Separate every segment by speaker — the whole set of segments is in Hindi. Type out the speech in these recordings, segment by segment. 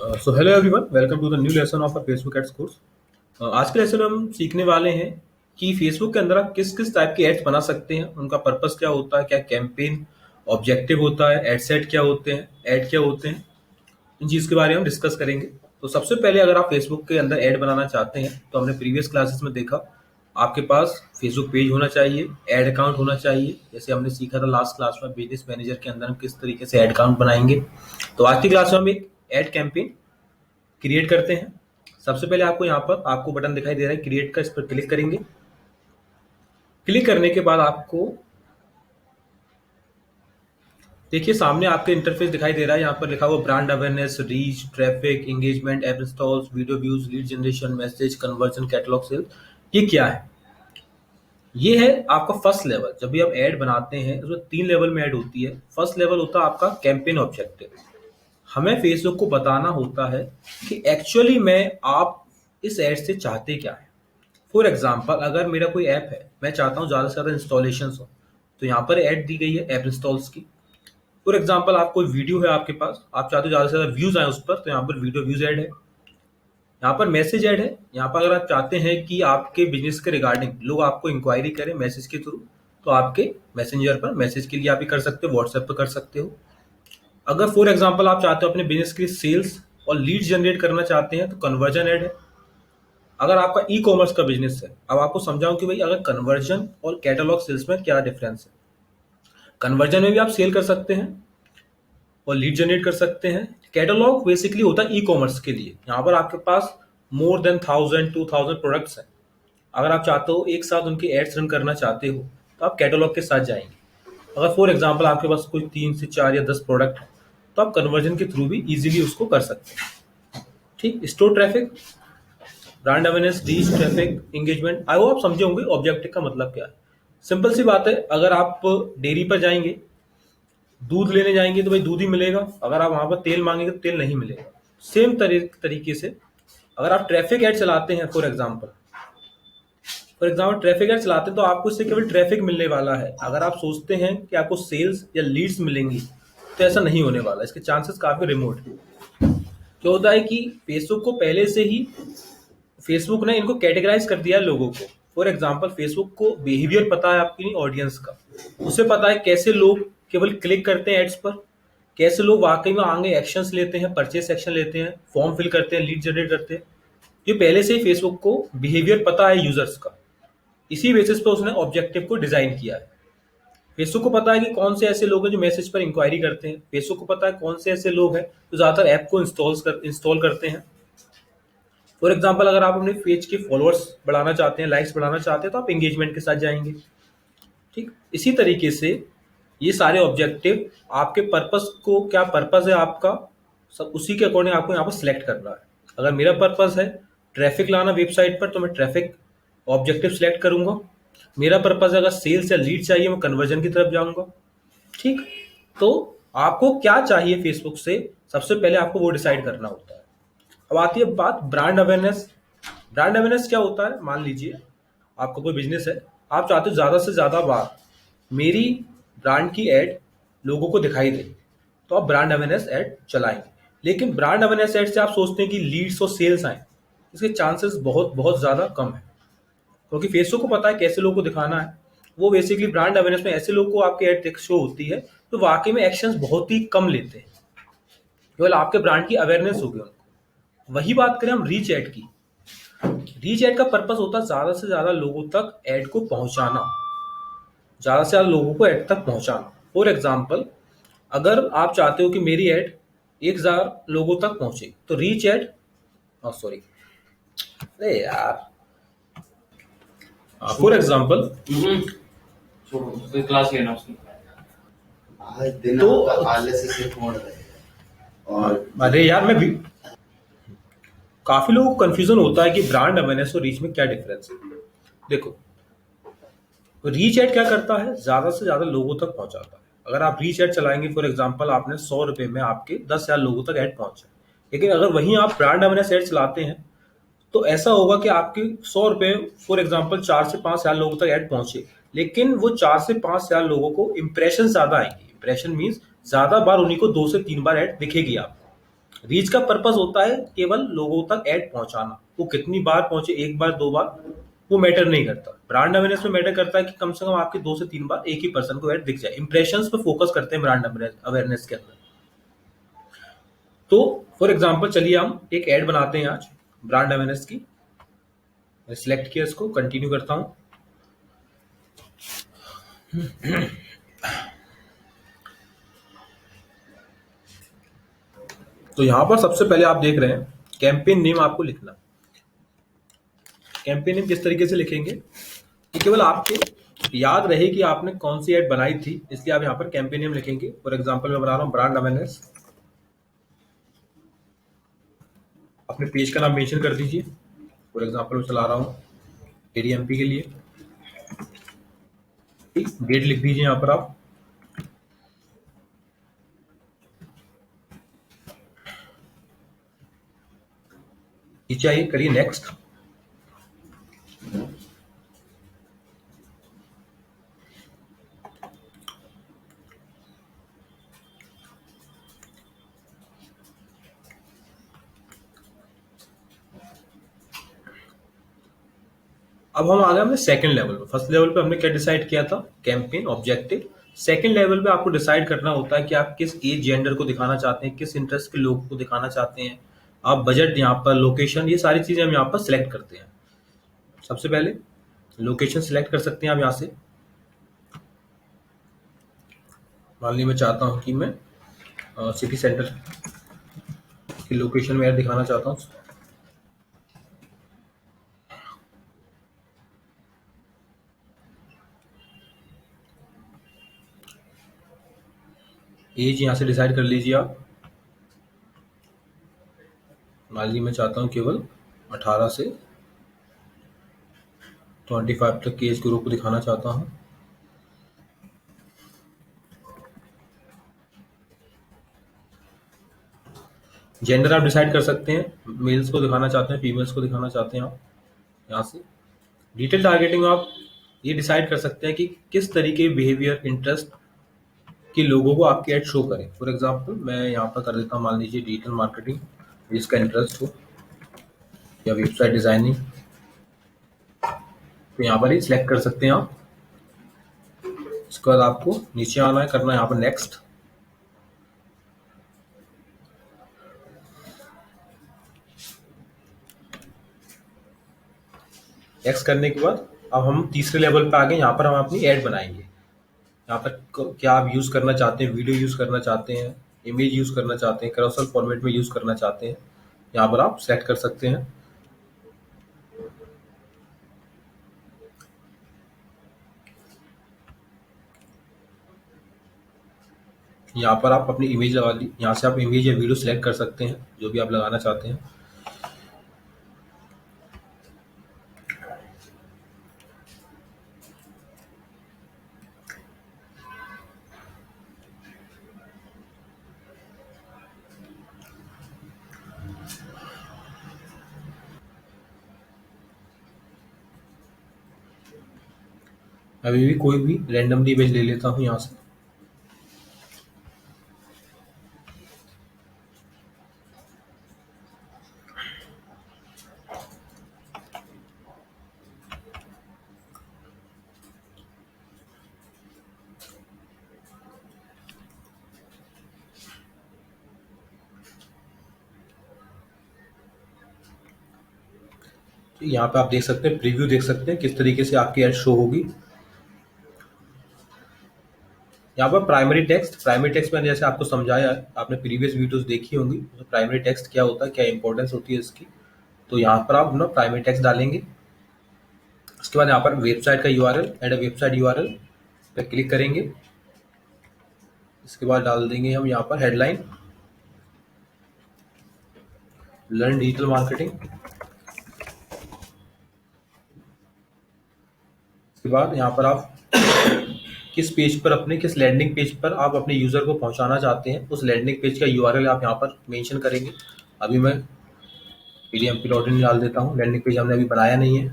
Speaker 1: So hello everyone, welcome to the new lesson of a Facebook ads course. आज के लेसन में हम सीखने वाले हैं कि फेसबुक के अंदर आप किस किस टाइप के एड्स बना सकते हैं, उनका पर्पस क्या होता है, क्या कैंपेन ऑब्जेक्टिव होता है, एड सेट क्या होते हैं, ऐड क्या होते हैं, इन चीज़ के बारे में हम डिस्कस करेंगे। तो सबसे पहले अगर आप फेसबुक के अंदर ऐड बनाना चाहते हैं तो हमने प्रीवियस क्लासेस में देखा आपके पास फेसबुक पेज होना चाहिए, ऐड अकाउंट होना चाहिए। जैसे हमने सीखा था लास्ट क्लास में बिजनेस मैनेजर के अंदर हम किस तरीके से ऐड अकाउंट बनाएंगे। तो आज की क्लास में हम एक ऐड कैंपेन क्रिएट करते हैं। सबसे पहले आपको यहाँ पर आपको बटन दिखाई दे रहा है क्रिएट का, इस पर क्लिक करेंगे। क्लिक करने के बाद आपको देखिए सामने आपके इंटरफेस दिखाई दे रहा है। यहाँ पर लिखा हुआ brand awareness, reach, traffic, engagement, app installs, video views, lead generation, message, conversion, catalogue sales. ये क्या है? ये है आपका फर्स्ट लेवल। जब भी आप ऐड बनाते हैं उसमें 3 लेवल में ऐड होती है। फर्स्ट लेवल होता है आपका कैंपेन ऑब्जेक्टिव। हमें फेसबुक को बताना होता है कि एक्चुअली में आप इस ऐड से चाहते क्या है। फॉर एग्जाम्पल, अगर मेरा कोई ऐप है, मैं चाहता हूँ ज़्यादा से ज़्यादा इंस्टॉलेशन हो, तो यहाँ पर ऐड दी गई है ऐप इंस्टॉल्स की। फॉर एग्जाम्पल, आप कोई वीडियो है आपके पास, आप चाहते हो ज़्यादा से ज़्यादा व्यूज़ आए उस पर, तो यहाँ पर वीडियो व्यूज़ ऐड है। यहाँ पर मैसेज ऐड है। यहाँ पर अगर आप चाहते हैं कि आपके बिजनेस के रिगार्डिंग लोग आपको इंक्वायरी करें मैसेज के थ्रू, तो आपके मैसेंजर पर मैसेज के लिए आप भी कर सकते हो, व्हाट्सएप पर कर सकते हो। अगर फॉर एग्जाम्पल आप चाहते हो अपने बिजनेस के सेल्स और लीड जनरेट करना चाहते हैं, तो कन्वर्जन ऐड है। अगर आपका ई कॉमर्स का बिजनेस है, अब आपको समझाऊं कि भाई अगर कन्वर्जन और कैटलॉग सेल्स में क्या डिफरेंस है। कन्वर्जन में भी आप सेल कर सकते हैं और लीड जनरेट कर सकते हैं। कैटलॉग बेसिकली होता है ई कॉमर्स के लिए। यहाँ पर आपके पास मोर देन 1000-2000 प्रोडक्ट्स हैं। अगर आप चाहते हो एक साथ उनके एड्स रन करना चाहते हो, तो आप कैटलॉग के साथ जाएंगे। अगर फॉर एग्जाम्पल आपके पास कोई 3 से 4 या 10 प्रोडक्ट है, तो आप कन्वर्जन के थ्रू भी इजीली उसको कर सकते हैं। ठीक, store traffic, brand awareness, reach, traffic, engagement. I hope आप समझे होंगे ऑब्जेक्टिव का मतलब क्या है। सिंपल सी बात है, अगर आप डेयरी पर जाएंगे, दूध लेने जाएंगे तो भाई दूध ही मिलेगा। अगर आप वहां पर तेल मांगेंगे तो तेल नहीं मिलेगा। सेम तरीके से अगर आप ट्रैफिक ऐड चलाते हैं, फॉर एग्जाम्पल ट्रैफिक ऐड चलाते हैं, तो आपको इससे केवल ट्रैफिक मिलने वाला है। अगर आप सोचते हैं कि आपको सेल्स या लीड्स मिलेंगी, तो ऐसा नहीं होने वाला। इसके चांसेस काफी रिमोट है। क्या होता है कि फेसबुक को पहले से ही फेसबुक ने इनको कैटेगराइज कर दिया है लोगों को। फॉर एग्जाम्पल, फेसबुक को बिहेवियर पता है आपकी ऑडियंस का। उसे पता है कैसे लोग केवल क्लिक करते हैं एड्स पर, कैसे लोग वाकई में आगे एक्शंस लेते हैं, परचेस एक्शन लेते हैं, फॉर्म फिल करते हैं, लीड जनरेट करते हैं। ये पहले से ही फेसबुक को बिहेवियर पता है यूजर्स का। इसी बेसिस पे उसने ऑब्जेक्टिव को डिजाइन किया है। फेसबुक को पता है कि कौन से ऐसे लोग हैं जो मैसेज पर इंक्वायरी करते हैं। फेसबुक को पता है कौन से ऐसे लोग हैं जो ज्यादातर ऐप को इंस्टॉल करते हैं। फॉर एग्जाम्पल, अगर आप अपने पेज के फॉलोअर्स बढ़ाना चाहते हैं, लाइक्स बढ़ाना चाहते हैं, तो आप एंगेजमेंट के साथ जाएंगे। ठीक, इसी तरीके से ये सारे ऑब्जेक्टिव आपके पर्पस को, क्या पर्पस है आपका, सब उसी के अकॉर्डिंग आपको यहाँ पर सिलेक्ट करना है। अगर मेरा पर्पस है ट्रैफिक लाना वेबसाइट पर, तो मैं ट्रैफिक ऑब्जेक्टिव सिलेक्ट करूंगा। मेरा पर्पस अगर सेल्स या लीड चाहिए, मैं कन्वर्जन की तरफ जाऊंगा। ठीक, तो आपको क्या चाहिए फेसबुक से, सबसे पहले आपको वो डिसाइड करना होता है। अब आती है बात ब्रांड अवेयरनेस। ब्रांड अवेयरनेस क्या होता है? मान लीजिए आपका कोई बिजनेस है, आप चाहते हो ज्यादा से ज्यादा बार मेरी ब्रांड की एड लोगों को दिखाई दे, तो आप ब्रांड अवेयरनेस एड चलाएंगे। लेकिन ब्रांड अवेयरनेस एड से आप सोचते हैं कि लीड्स और सेल्स आए, इसके चांसेस बहुत बहुत ज्यादा कम है। क्योंकि फेसबुक को पता है कैसे लोगों को दिखाना है। वो बेसिकली ब्रांड अवेयरनेस में ऐसे लोगों को आपकी एड शो होती है तो वाकई में एक्शंस बहुत ही कम लेते हैं, केवल आपके ब्रांड की अवेयरनेस होगी उनको। वही बात करें हम रीच एड की। रीच एड का पर्पस होता है ज्यादा से ज्यादा लोगों तक एड को पहुंचाना, ज्यादा से ज्यादा लोगों को एड तक पहुंचाना। फॉर एग्जाम्पल, अगर आप चाहते हो कि मेरी एड 1000 लोगों तक पहुंचे, तो रीच एड, सॉरी, अरे यार, फॉर एग्जाम्पल,
Speaker 2: कोई क्लास लेना उसकी
Speaker 3: आज दिन
Speaker 1: तो
Speaker 3: आपका आलस्य से मोड़ रहे हैं। और
Speaker 1: अरे यार, मैं भी काफी लोगों को कंफ्यूजन होता है कि ब्रांड अवेयरनेस और रीच में क्या डिफरेंस है। देखो, रीच एड क्या करता है, ज्यादा से ज्यादा लोगों तक पहुंचाता है। अगर आप रीच एड चलाएंगे, फॉर एग्जांपल आपने 100 रुपए में आपके 10,000 लोगों तक एड पहुंचा। लेकिन अगर वहीं आप ब्रांड अवेयरनेस एड चलाते हैं, तो ऐसा होगा कि आपके 100 रुपए फॉर एग्जाम्पल 4 से 5 हजार लोगों तक एड पहुंचे, लेकिन वो 4 से 5 हजार लोगों को इंप्रेशन ज्यादा आएंगे। इंप्रेशन मीन्स ज्यादा बार उन्हीं को 2 से 3 बार एड दिखेगी आपको। रीच का पर्पस होता है केवल लोगों तक ऐड पहुंचाना, वो कितनी बार पहुंचे, एक बार दो बार, वो मैटर नहीं करता। ब्रांड अवेयरनेस में मैटर करता है कि कम से कम आपके 2 से 3 बार एक ही पर्सन को ऐड दिख जाए। इंप्रेशंस पे फोकस करते हैं ब्रांड अवेयरनेस के अंदर। तो फॉर एग्जाम्पल चलिए हम एक ऐड बनाते हैं आज ब्रांड अवेयरनेस की। सिलेक्ट किया, इसको कंटिन्यू करता हूं। तो यहां पर सबसे पहले आप देख रहे हैं कैंपेन नेम आपको लिखना। कैंपेन नेम किस तरीके से लिखेंगे कि केवल आपके याद रहे कि आपने कौन सी ऐड बनाई थी, इसलिए आप यहां पर कैंपेन नेम लिखेंगे। फॉर एग्जांपल मैं बना रहा हूं ब्रांड अवेयरनेस। अपने पेज का नाम मेंशन कर दीजिए। फॉर एग्जांपल मैं चला रहा हूं एडीएमपी के लिए। डेट लिख दीजिए यहां पर आप। नीचे आइए, करिए नेक्स्ट। अब हम आ गए अपने सेकंड लेवल पे। फर्स्ट लेवल पे हमने क्या डिसाइड किया था, कैंपेन ऑब्जेक्टिव। सेकंड लेवल पे आपको डिसाइड करना होता है कि आप किस एज जेंडर को दिखाना चाहते हैं, किस इंटरेस्ट के लोगों को दिखाना चाहते हैं। आप बजट, यहाँ पर लोकेशन, ये सारी चीजें हम यहाँ पर सिलेक्ट करते हैं। सबसे पहले लोकेशन सिलेक्ट कर सकते हैं आप यहाँ से। मान लीजिए मैं चाहता हूँ कि मैं सिटी सेंटर की लोकेशन में दिखाना चाहता हूँ। एज यहाँ से डिसाइड कर लीजिए आप। मान लीजिए मैं चाहता हूँ केवल 18 से 25 तक के एज ग्रुप को दिखाना चाहता हूँ। जेंडर आप डिसाइड कर सकते हैं, मेल्स को दिखाना चाहते हैं, फीमेल्स को दिखाना चाहते हैं आप यहाँ से। डिटेल टारगेटिंग में आप ये डिसाइड कर सकते हैं कि किस तरीके बिहेवियर, इंटरेस्ट के लोगों को आपकी एड शो करें। फॉर एग्जांपल मैं यहाँ पर कर देता हूँ, मान लीजिए डिजिटल मार्केटिंग जिसका इंटरेस्ट हो, या वेबसाइट डिजाइनिंग। तो यहाँ पर ही सिलेक्ट कर सकते हैं आप। इसके बाद आपको नीचे आना है, करना है यहाँ पर नेक्स्ट। नेक्स्ट करने के बाद अब हम तीसरे लेवल पे आ गए। यहाँ पर हम अपनी ऐड बनाएंगे। यहाँ पर क्या आप यूज करना चाहते हैं, वीडियो यूज करना चाहते हैं, इमेज यूज करना चाहते हैं, कैरोसेल फॉर्मेट में यूज करना चाहते हैं, यहाँ पर आप सेलेक्ट कर सकते हैं। यहाँ पर आप अपनी इमेज लगा दी, यहाँ से आप इमेज या वीडियो सिलेक्ट कर सकते हैं जो भी आप लगाना चाहते हैं। अभी भी कोई भी रैंडमली इमेज ले लेता हूँ यहाँ से। तो यहाँ पे आप देख सकते हैं, प्रीव्यू देख सकते हैं किस तरीके से आपकी एड शो होगी। यहाँ पर प्राइमरी टेक्स्ट मैंने जैसे आपको समझाया, आपने प्रीवियस वीडियोस देखी होंगी, तो प्राइमरी टेक्स्ट क्या होता है, क्या इंपॉर्टेंस होती है इसकी। तो यहाँ पर आप ना प्राइमरी टेक्स्ट डालेंगे। उसके बाद यहाँ पर वेबसाइट का URL, add a website URL पे क्लिक करेंगे। इसके बाद डाल देंगे हम यहाँ पर हेडलाइन, लर्न डिजिटल मार्केटिंग। इसके बाद यहाँ पर आप किस पेज पर, अपने किस लैंडिंग पेज पर आप अपने यूजर को पहुंचाना चाहते हैं, उस लैंडिंग पेज का यूआरएल आप यहाँ पर मेंशन करेंगे। अभी मैं पीडीएमपी लॉगिन डाल देता हूँ, लैंडिंग पेज हमने अभी बनाया नहीं है।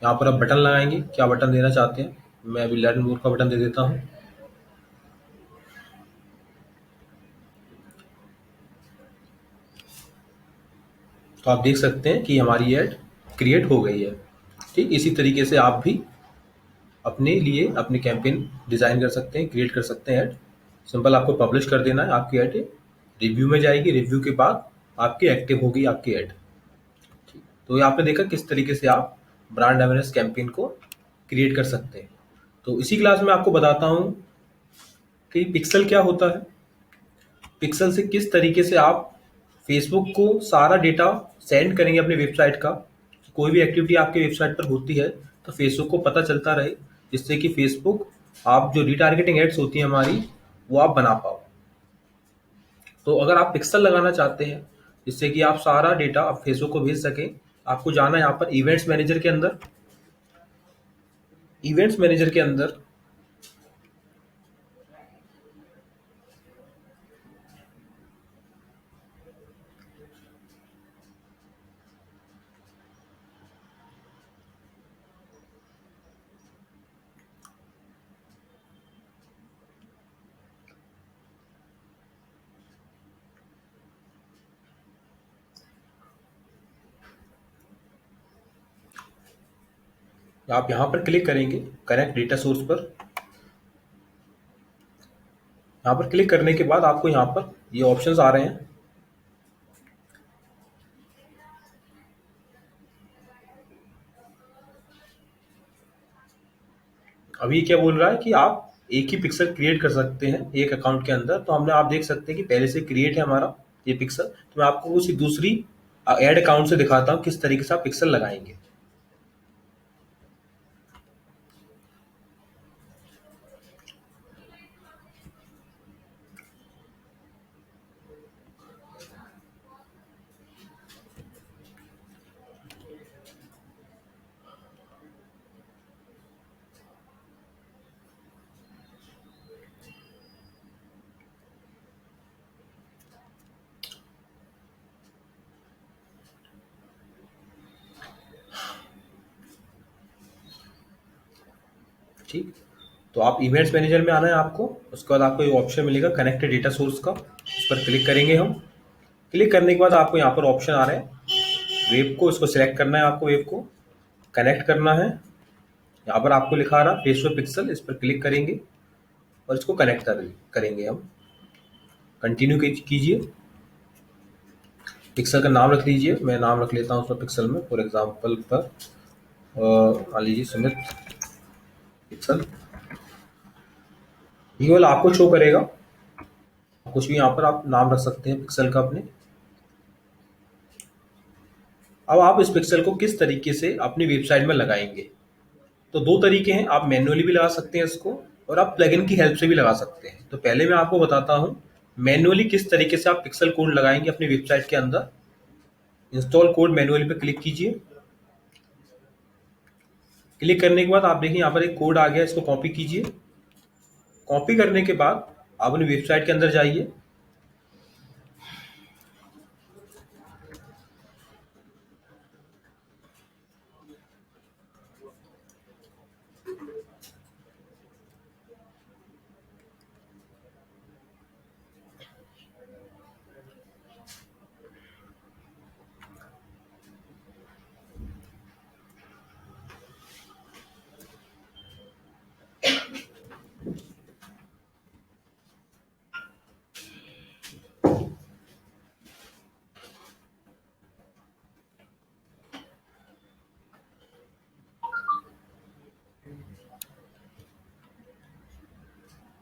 Speaker 1: यहाँ पर आप बटन लगाएंगे, क्या बटन देना चाहते हैं। मैं अभी लर्न मोर का बटन दे देता हूँ। तो आप देख सकते हैं कि हमारी ऐड क्रिएट हो गई है। ठीक इसी तरीके से आप भी अपने लिए अपनी कैंपेन डिज़ाइन कर सकते हैं, क्रिएट कर सकते हैं ऐड। सिंपल आपको पब्लिश कर देना है, आपकी ऐड रिव्यू में जाएगी, रिव्यू के बाद आपकी एक्टिव होगी आपकी ऐड। तो ये आपने देखा किस तरीके से आप ब्रांड अवेयरनेस कैंपेन को क्रिएट कर सकते हैं। तो इसी क्लास में आपको बताता हूँ कि पिक्सल क्या होता है, पिक्सल से किस तरीके से आप फेसबुक को सारा डेटा सेंड करेंगे अपनी वेबसाइट का। कोई भी एक्टिविटी आपकी वेबसाइट पर होती है तो फेसबुक को पता चलता रहे, जिससे कि फेसबुक आप जो रिटारगेटिंग एड्स होती हैं हमारी वो आप बना पाओ। तो अगर आप पिक्सल लगाना चाहते हैं जिससे कि आप सारा डेटा आप फेसबुक को भेज सकें, आपको जाना है यहाँ पर इवेंट्स मैनेजर के अंदर। इवेंट्स मैनेजर के अंदर आप यहाँ पर क्लिक करेंगे कनेक्ट डेटा सोर्स पर। यहाँ पर क्लिक करने के बाद आपको यहाँ पर ये ऑप्शंस आ रहे हैं। अभी क्या बोल रहा है कि आप एक ही पिक्सल क्रिएट कर सकते हैं एक अकाउंट के अंदर। तो हमने आप देख सकते हैं कि पहले से क्रिएट है हमारा ये पिक्सल। तो मैं आपको उसी दूसरी ऐड अकाउंट से दिखाता हूँ किस तरीके से आप पिक्सल लगाएंगे। ठीक, तो आप इवेंट्स मैनेजर में आना है आपको। उसके बाद आपको ये ऑप्शन मिलेगा कनेक्ट डेटा सोर्स का, उस पर क्लिक करेंगे हम। क्लिक करने के बाद आपको यहाँ पर ऑप्शन आ रहे हैं वेब को, इसको सिलेक्ट करना है आपको, वेब को कनेक्ट करना है। यहाँ पर आपको लिखा रहा फेसबुक पिक्सल, इस पर क्लिक करेंगे और इसको कनेक्ट करेंगे हम। कंटिन्यू कीजिए। पिक्सल का नाम रख लीजिए, मैं नाम रख लेता हूँ उसमें पिक्सल में, फॉर एग्जांपल पर मान लीजिए सुमित पिक्सल। ये वाला आपको शो करेगा, कुछ भी यहाँ पर आप नाम रख सकते हैं पिक्सल का अपने। अब आप इस पिक्सल को किस तरीके से अपनी वेबसाइट में लगाएंगे, तो दो तरीके हैं। आप मैन्युअली भी लगा सकते हैं इसको और आप प्लगइन की हेल्प से भी लगा सकते हैं। तो पहले मैं आपको बताता हूँ मैन्युअली किस तरीके से आप पिक्सल कोड लगाएंगे अपनी वेबसाइट के अंदर। इंस्टॉल कोड मैन्युअली पे क्लिक कीजिए। क्लिक करने के बाद आप देखिए यहाँ पर एक कोड आ गया, इसको कॉपी कीजिए। कॉपी करने के बाद आप अपनी वेबसाइट के अंदर जाइए।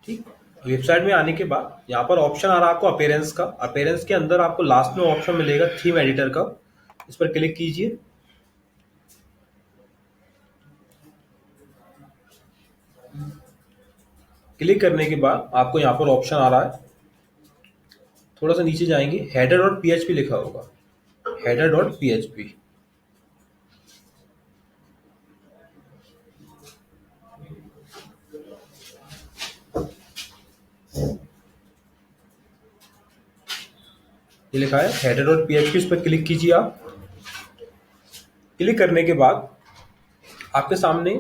Speaker 1: ठीक, वेबसाइट में आने के बाद यहाँ पर ऑप्शन आ रहा है आपको अपीयरेंस का। अपीयरेंस के अंदर आपको लास्ट में ऑप्शन मिलेगा थीम एडिटर का, इस पर क्लिक कीजिए। क्लिक करने के बाद आपको यहाँ पर ऑप्शन आ रहा है, थोड़ा सा नीचे जाएंगे, हेडर डॉट पीएचपी लिखा होगा, हेडर डॉट पीएचपी। ये लिखा है हेडर डॉट पीएचपी, इस पर क्लिक कीजिए आप। क्लिक करने के बाद आपके सामने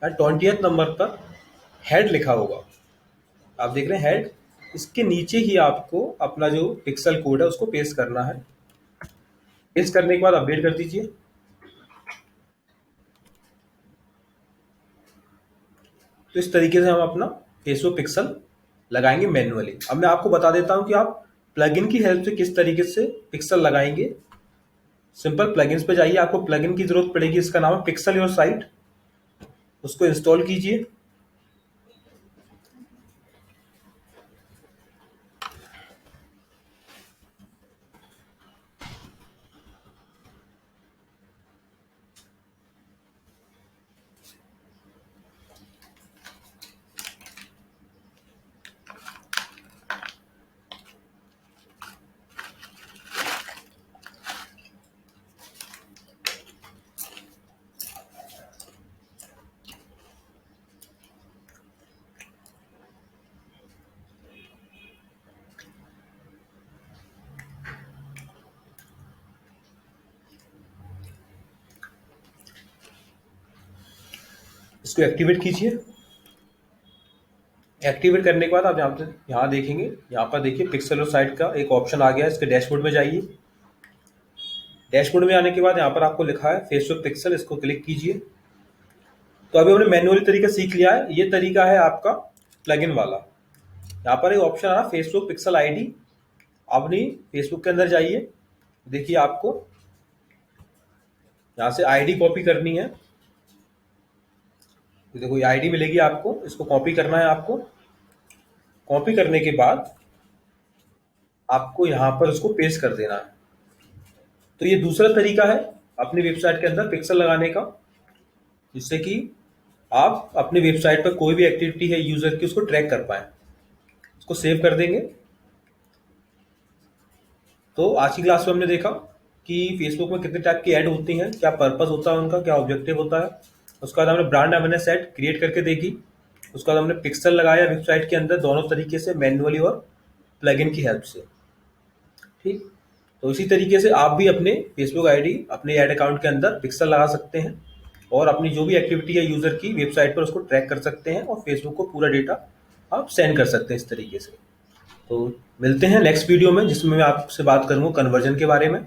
Speaker 1: 20th नंबर पर हेड लिखा होगा, आप देख रहे हैं हेड। इसके नीचे ही आपको अपना जो पिक्सल कोड है उसको पेस्ट करना है। पेस्ट करने के बाद अपडेट कर दीजिए। तो इस तरीके से हम अपना फेसबुक पिक्सल लगाएंगे मैन्युअली। अब मैं आपको बता देता हूं कि आप प्लगइन की हेल्प से किस तरीके से पिक्सल लगाएंगे। सिंपल प्लगइन्स पे जाइए, आपको प्लगइन की जरूरत पड़ेगी, इसका नाम है पिक्सल योर साइट। उसको इंस्टॉल कीजिए। इसको एक्टिवेट कीजिए। एक्टिवेट करने के बाद आप यहाँ देखेंगे, यहाँ पर देखिए पिक्सल और साइट का एक ऑप्शन आ गया है। इसके डैशबोर्ड में जाइए। डैशबोर्ड में आने के बाद यहाँ पर आपको लिखा है फेसबुक पिक्सल, इसको क्लिक कीजिए। तो अभी हमने मैन्युअली तरीका सीख लिया है। ये तरीका है आपका प्लगइन वाला। यहाँ पर एक ऑप्शन आ रहा है फेसबुक पिक्सल आईडी। अपनी फेसबुक के अंदर जाइए, देखिए आपको यहाँ से आईडी कॉपी करनी है। देखो ये आईडी मिलेगी आपको, इसको कॉपी करना है आपको। कॉपी करने के बाद आपको यहाँ पर उसको पेस्ट कर देना है। तो ये दूसरा तरीका है अपनी वेबसाइट के अंदर पिक्सल लगाने का, जिससे कि आप अपनी वेबसाइट पर कोई भी एक्टिविटी है यूजर की उसको ट्रैक कर पाए। इसको सेव कर देंगे। तो आज की क्लास में हमने देखा कि फेसबुक में कितने टाइप की ऐड होती हैं, क्या पर्पस होता है उनका, क्या ऑब्जेक्टिव होता है। उसके बाद हमने ब्रांड अवेयरनेस ऐड क्रिएट करके देखी। उसके बाद हमने पिक्सल लगाया वेबसाइट के अंदर, दोनों तरीके से, मैन्युअली और प्लगइन की हेल्प से। ठीक, तो इसी तरीके से आप भी अपने फेसबुक आईडी, अपने ऐड अकाउंट के अंदर पिक्सल लगा सकते हैं और अपनी जो भी एक्टिविटी है यूजर की वेबसाइट पर उसको ट्रैक कर सकते हैं और फेसबुक को पूरा डेटा आप सेंड कर सकते हैं इस तरीके से। तो मिलते हैं नेक्स्ट वीडियो में, जिसमें मैं आपसे बात करूंगा कन्वर्जन के बारे में।